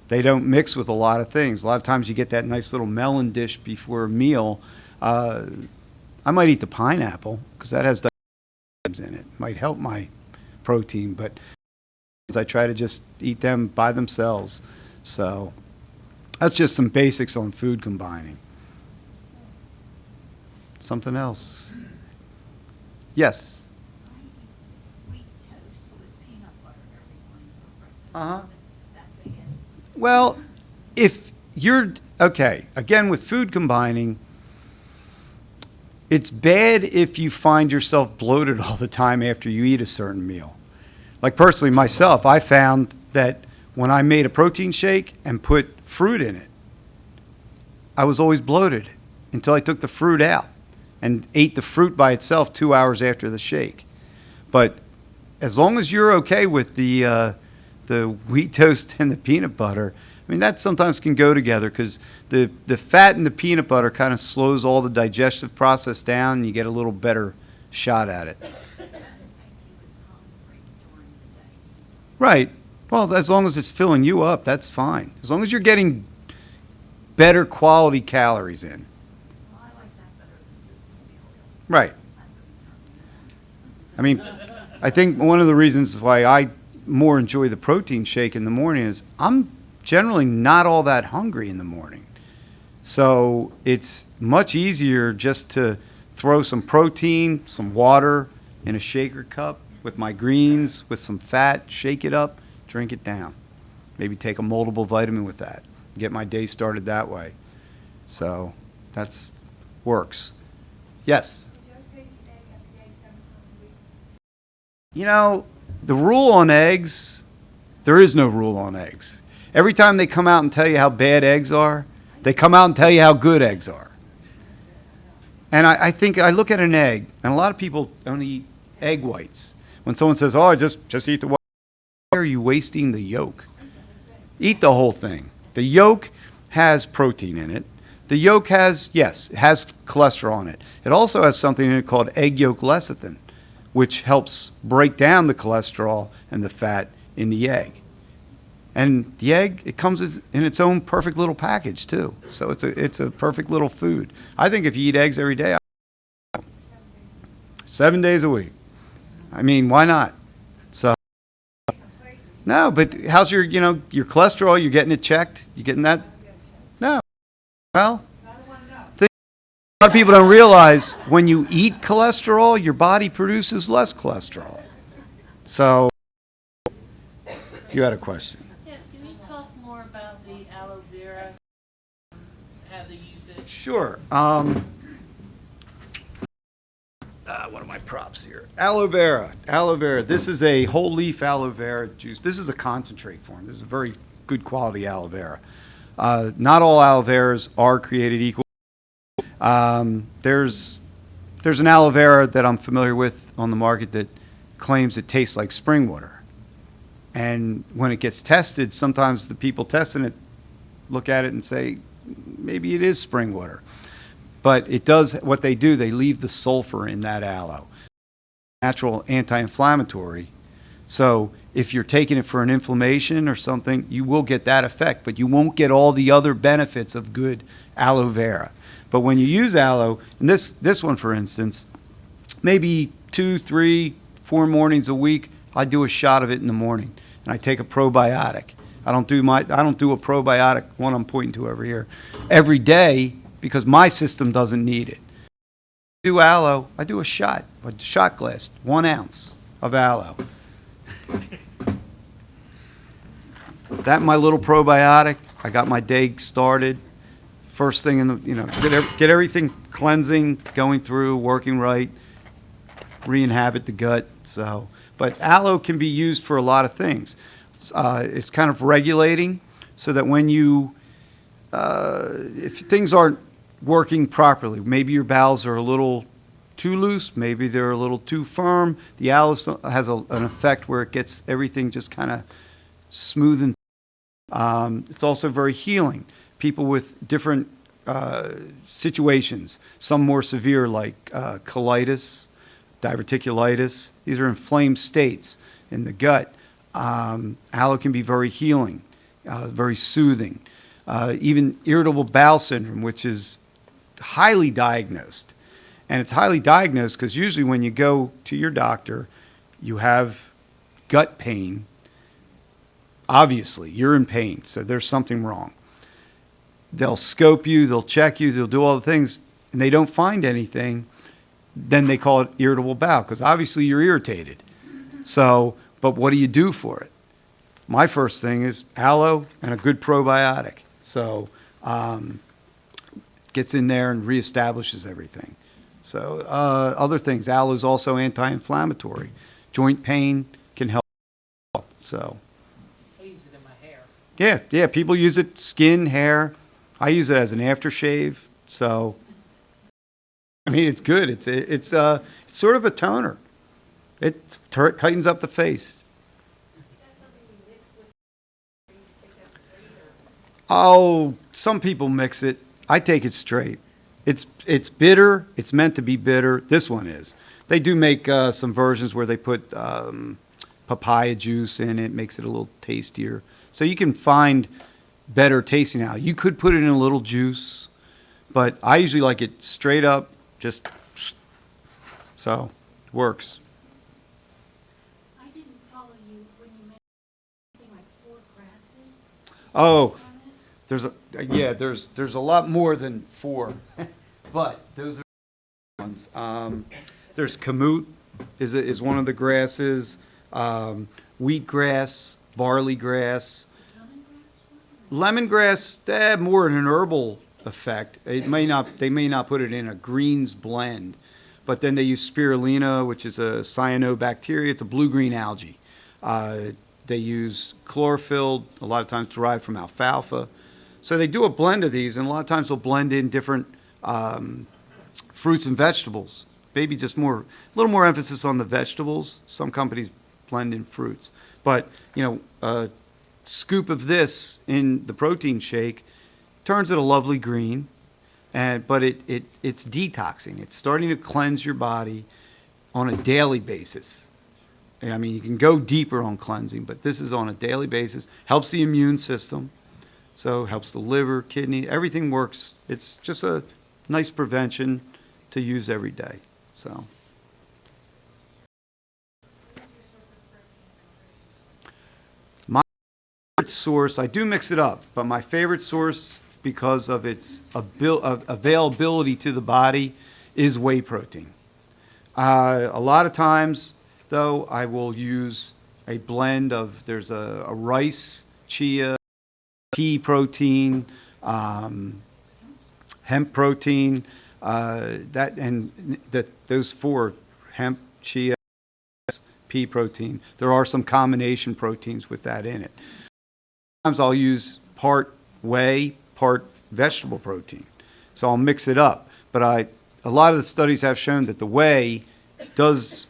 They don't mix with a lot of things. A lot of times you get that nice little melon dish before a meal. I might eat the pineapple because that has diamonds in it. Might help my protein, but I try to just eat them by themselves. So that's just some basics on food combining. Something else? Yes. Uh-huh. Well, if you're, okay, again with food combining, it's bad if you find yourself bloated all the time after you eat a certain meal. Like personally myself, I found that when I made a protein shake and put fruit in it, I was always bloated until I took the fruit out and ate the fruit by itself 2 hours after the shake. But as long as you're okay with the wheat toast and the peanut butter, I mean, that sometimes can go together because the fat in the peanut butter kind of slows all the digestive process down and you get a little better shot at it. Right. Well, as long as it's filling you up, that's fine. As long as you're getting better quality calories in. Right. I mean, I think one of the reasons why I more enjoy the protein shake in the morning is I'm generally not all that hungry in the morning. So it's much easier just to throw some protein, some water in a shaker cup with my greens, with some fat, shake it up, drink it down. Maybe take a multiple vitamin with that. Get my day started that way. So that's works. Yes? You know, the rule on eggs, there is no rule on eggs. Every time they come out and tell you how bad eggs are, they come out and tell you how good eggs are. And I think I look at an egg, and a lot of people only eat egg whites. When someone says, oh, just eat the white, why are you wasting the yolk? Eat the whole thing. The yolk has protein in it. The yolk has, yes, it has cholesterol in it. It also has something in it called egg yolk lecithin, which helps break down the cholesterol and the fat in the egg. And the egg, it comes in its own perfect little package too. So it's a perfect little food. I think if you eat eggs every day, 7 days a week. I mean, why not? So no, but how's your your cholesterol? You're getting it checked? You getting that? No. Well, a lot of people don't realize when you eat cholesterol, your body produces less cholesterol. So you had a question. Yes, can you talk more about the aloe vera, how they use it? Sure. What are my props here? Aloe vera. Aloe vera. This is a whole leaf aloe vera juice. This is a concentrate form. This is a very good quality aloe vera. Not all aloe veras are created equal. There's an aloe vera that I'm familiar with on the market that claims it tastes like spring water. And when it gets tested, sometimes the people testing it look at it and say, maybe it is spring water. But it does, what they do, they leave the sulfur in that aloe. Natural anti-inflammatory. So if you're taking it for an inflammation or something, you will get that effect, but you won't get all the other benefits of good aloe vera. But when you use aloe, and this one for instance, maybe 2, 3, 4 mornings a week, I do a shot of it in the morning, and I take a probiotic. I don't do a probiotic, one I'm pointing to over here, every day because my system doesn't need it. Do aloe, I do a shot glass, 1 ounce of aloe. That my little probiotic, I got my day started. First thing in the, get everything cleansing, going through, working right, re-inhabit the gut. So, but aloe can be used for a lot of things. It's kind of regulating so that when you, if things aren't working properly, maybe your bowels are a little too loose, maybe they're a little too firm, the aloe has an effect where it gets everything just kind of smooth and it's also very healing. People with different situations, some more severe like colitis, diverticulitis, these are inflamed states in the gut. Aloe can be very healing, very soothing. Even irritable bowel syndrome, which is highly diagnosed. And it's highly diagnosed because usually when you go to your doctor, you have gut pain. Obviously, you're in pain, so there's something wrong. They'll scope you, they'll check you, they'll do all the things, and they don't find anything. Then they call it irritable bowel because obviously you're irritated. So, but what do you do for it? My first thing is aloe and a good probiotic. So, gets in there and reestablishes everything. So, other things, aloe is also anti-inflammatory. Joint pain can help. So, I use it in my hair. yeah, people use it, skin, hair. I use it as an aftershave. So, I mean, it's good. It's sort of a toner. It tightens up the face. Oh, some people mix it. I take it straight. It's bitter. It's meant to be bitter. This one is. They do make some versions where they put papaya juice in it. Makes it a little tastier. So you can find better tasting now. You could put it in a little juice, but I usually like it straight up. Just so it works. I didn't follow you when you mentioned something like 4 grasses. Oh, there's a lot more than 4, but those are ones. There's kamut is one of the grasses. Wheatgrass, barley grass, lemongrass. More an herbal effect. They may not put it in a greens blend, but then they use spirulina, which is a cyanobacteria. It's a blue-green algae. They use chlorophyll, a lot of times derived from alfalfa. So they do a blend of these, and a lot of times they'll blend in different fruits and vegetables. Maybe just a little more emphasis on the vegetables. Some companies blend in fruits. But, a scoop of this in the protein shake turns it a lovely green, but it's detoxing. It's starting to cleanse your body on a daily basis. I mean, you can go deeper on cleansing, but this is on a daily basis. Helps the immune system, so helps the liver, kidney, everything works. It's just a nice prevention to use every day. So. My favorite source, I do mix it up, but my favorite source, because of its availability to the body, is whey protein. A lot of times, though, I will use a blend of, there's a rice, chia, pea protein, hemp protein, those 4, hemp, chia, pea protein. There are some combination proteins with that in it. Sometimes I'll use part whey, part vegetable protein. So I'll mix it up. But a lot of the studies have shown that the whey does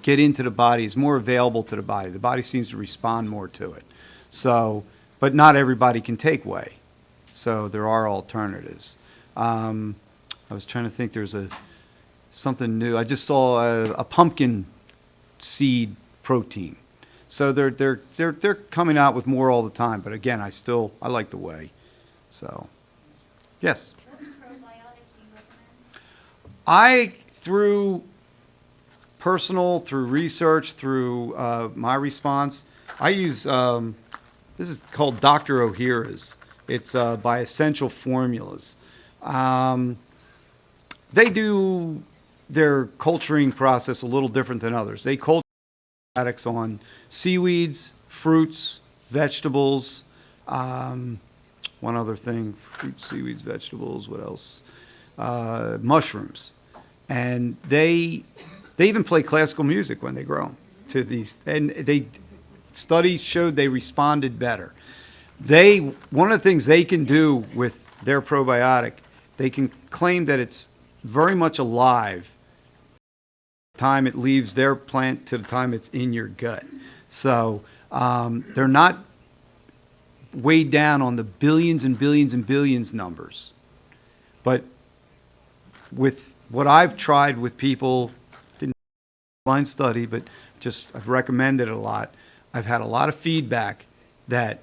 get into the body, is more available to the body. The body seems to respond more to it. So, but not everybody can take whey. So there are alternatives. I was trying to think, there's something new. I just saw a pumpkin seed protein. So they're coming out with more all the time. But again, I like the whey. So, yes. What probiotics do you recommend? I, through research, through my response, I use, this is called Dr. O'Hara's. It's by Essential Formulas. They do their culturing process a little different than others. They culture probiotics on seaweeds, fruits, vegetables, one other thing, fruits, seaweeds, vegetables, what else? Mushrooms. And they even play classical music when they grow them to these, and studies showed they responded better. One of the things they can do with their probiotic, they can claim that it's very much alive the time it leaves their plant to the time it's in your gut. So they're not weighed down on the billions and billions and billions numbers. But with what I've tried with people, didn't blind study, but just I've recommended it a lot. I've had a lot of feedback that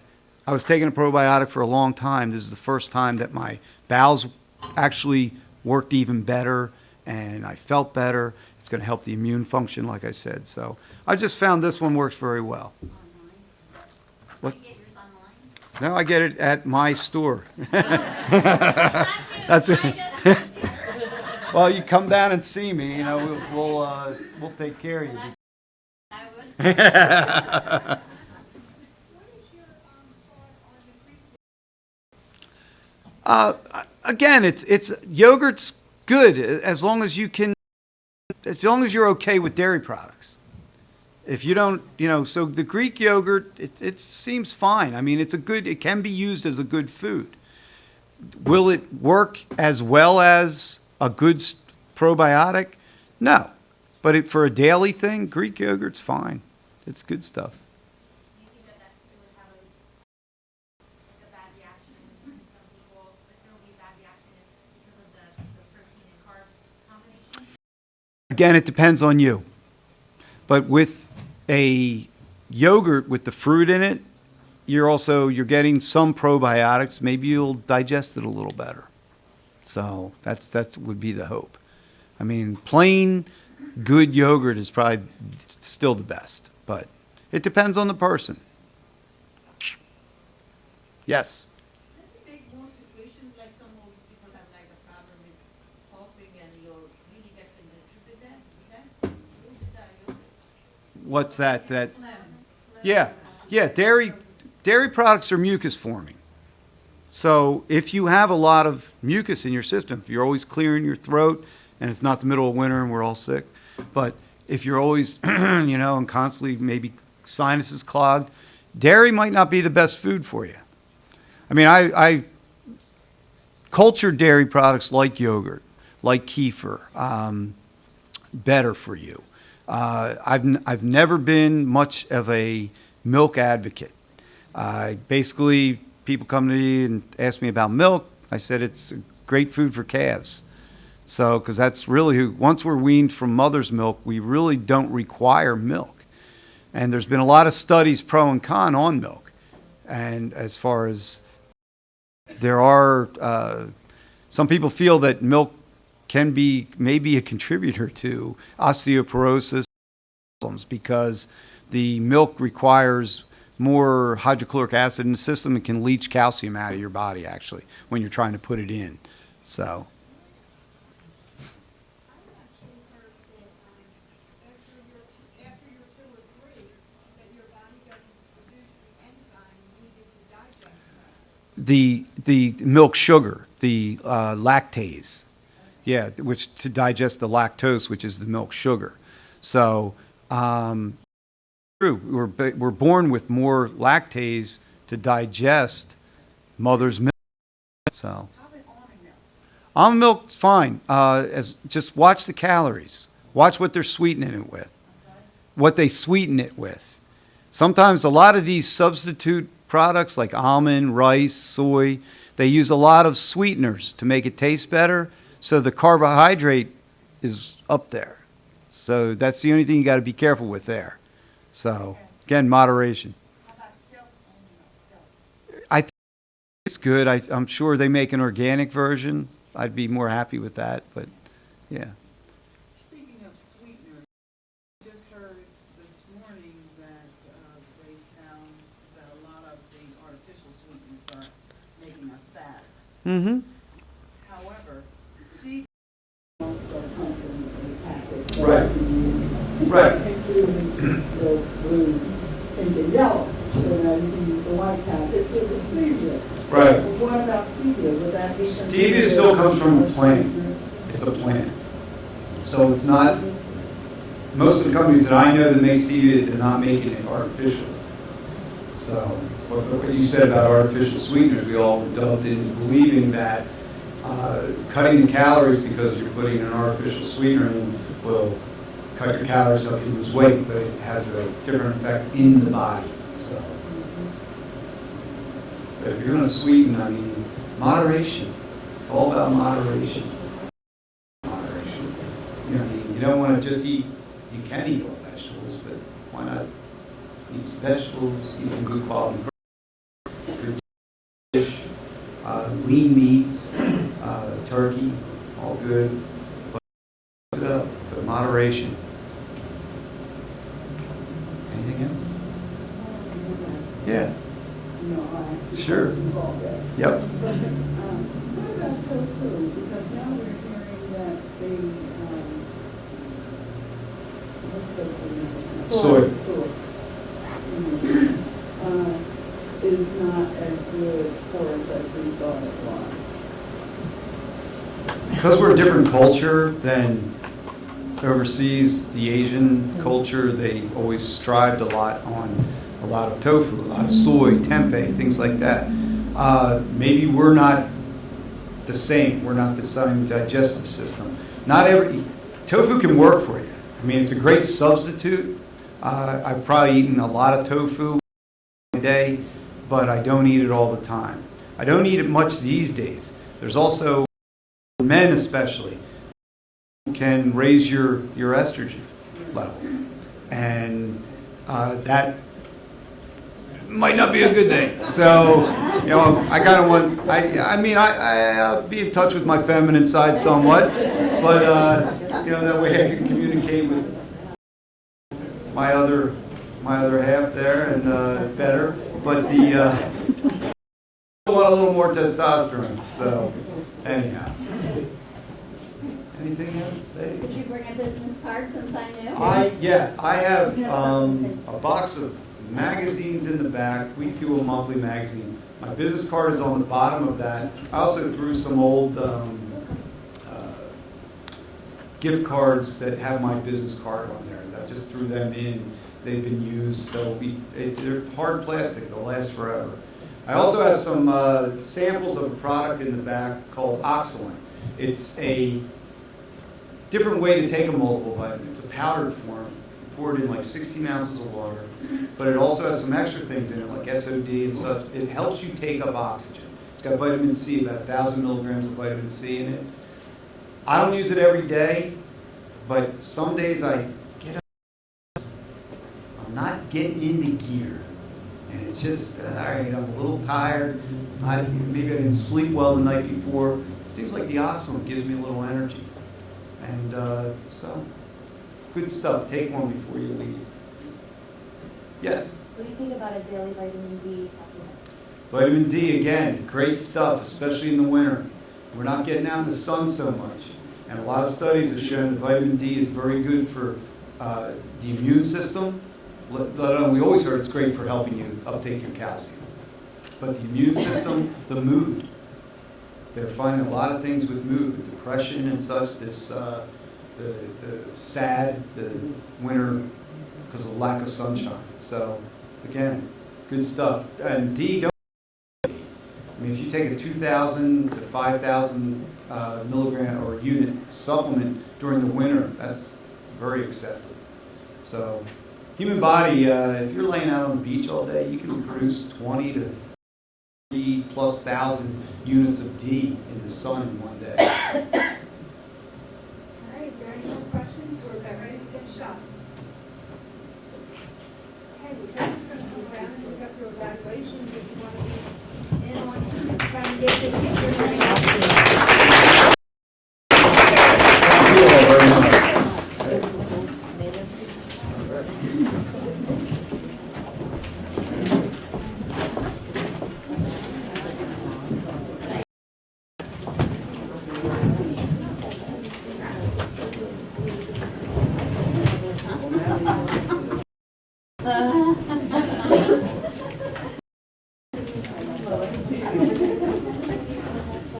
I was taking a probiotic for a long time. This is the first time that my bowels actually worked even better and I felt better. It's going to help the immune function, like I said. So I just found this one works very well. What? Do you get yours online? No, I get it at my store. That's it. Well, you come down and see me. You know, we'll take care of you. I would. Again, it's yogurt's good as long as you're okay with dairy products. If you don't, so the Greek yogurt, it seems fine. I mean, it can be used as a good food. Will it work as well as a good probiotic? No. But for a daily thing, Greek yogurt's fine. It's good stuff. Do you think that it would have a bad reaction in some people, but there will be a bad reaction because of the protein and carb combination? Again, it depends on you. But with a yogurt with the fruit in it, you're getting some probiotics. Maybe you'll digest it a little better. So that would be the hope. I mean, plain good yogurt is probably still the best, but it depends on the person. Yes. Does it make more situations like some of people have like a problem with coughing and you're really getting the truth in that? What's that? Yeah. Dairy products are mucus forming. So if you have a lot of mucus in your system, if you're always clearing your throat, and it's not the middle of winter and we're all sick, but if you're always, and constantly maybe sinuses clogged, dairy might not be the best food for you. I mean, I cultured dairy products like yogurt, like kefir, better for you. I've never been much of a milk advocate. Basically, people come to me and ask me about milk. I said it's great food for calves. So, because that's really once we're weaned from mother's milk, we really don't require milk. And there's been a lot of studies pro and con on milk. And as far as there are, some people feel that milk can be maybe a contributor to osteoporosis problems because the milk requires more hydrochloric acid in the system and can leach calcium out of your body actually when you're trying to put it in. So. The milk sugar, the lactase, which to digest the lactose, which is the milk sugar. So, true, we're born with more lactase to digest mother's milk. So, almond milk's fine. Just watch the calories. Watch what they're sweetening it with. What they sweeten it with. Sometimes a lot of these substitute products like almond, rice, soy, they use a lot of sweeteners to make it taste better. So the carbohydrate is up there. So that's the only thing you got to be careful with there. So again, moderation. I think it's good. I'm sure they make an organic version. I'd be more happy with that, but yeah. Speaking of sweeteners, I just heard this morning that they found that a lot of the artificial sweeteners are making us fat. Mm-hmm. However, Steve also comes in a package. Right. Right. Including the blue, pink, and yellow. So now you can use the white cap. It's with the stevia. Right. But what about stevia? Would that be Stevia still comes from a plant. It's a plant. So it's not, most of the companies that I know that make stevia, they're not making it artificial. So what you said about artificial sweeteners, we all delved into believing that cutting the calories because you're putting an artificial sweetener in will cut your calories, help you lose weight, but it has a different effect in the body. So, but if you're going to sweeten, I mean, moderation. It's all about moderation. Moderation. You know, you don't want to just eat. You can eat all vegetables, but why not eat some vegetables? Eat some good quality fish, lean meats, turkey, all good. But moderation. Anything else? Yeah. Sure. Yep. What about tofu? Because now we're hearing that the, what's the Soy. Is not as good for us as we thought it was. Because we're a different culture than overseas, the Asian culture, they always strived a lot on a lot of tofu, a lot of soy, tempeh, things like that. Maybe we're not the same. We're not the same digestive system. Not every tofu can work for you. I mean, it's a great substitute. I've probably eaten a lot of tofu a day, but I don't eat it all the time. I don't eat it much these days. There's also men especially can raise your estrogen level, and that might not be a good thing. So, you know, I kind of want. I'll be in touch with my feminine side somewhat, but you know, that way I can communicate with my other half there and better. But I want a little more testosterone. So, anyhow. Anything else to say? Did you bring a business card since I knew? Yes, I have a box of magazines in the back. We do a monthly magazine. My business card is on the bottom of that. I also threw some old gift cards that have my business card on there. I just threw them in. They've been used, so they're hard plastic. They'll last forever. I also have some samples of a product in the back called Oxalin. It's a different way to take a multivitamin. It's a powdered form. You pour it in like 16 ounces of water, but it also has some extra things in it like SOD and such. It helps you take up oxygen. It's got vitamin C, about 1,000 milligrams of vitamin C in it. I don't use it every day, but some days I get up, I'm not getting into gear. And it's just, all right, I'm a little tired. Maybe I didn't sleep well the night before. It seems like the Oxalin gives me a little energy. And so, good stuff. Take one before you leave. Yes? What do you think about a daily vitamin D supplement? Vitamin D, again, great stuff, especially in the winter. We're not getting out in the sun so much. And a lot of studies have shown that vitamin D is very good for the immune system. We always heard it's great for helping you uptake your calcium. But the immune system, the mood. They're finding a lot of things with mood, with depression and such, the sad, the winter, because of lack of sunshine. So, again, Good stuff. And D, don't. I mean, if you take a 2,000 to 5,000 milligram or unit supplement during the winter, that's very acceptable. So, human body, if you're laying out on the beach all day, you can produce 20 to 30+ thousand units of D in the sun in one day. All right, if there are any more questions, we're about ready to get shot. Okay, we're just going to go around and look up your evaluations if you want to be in on trying to get this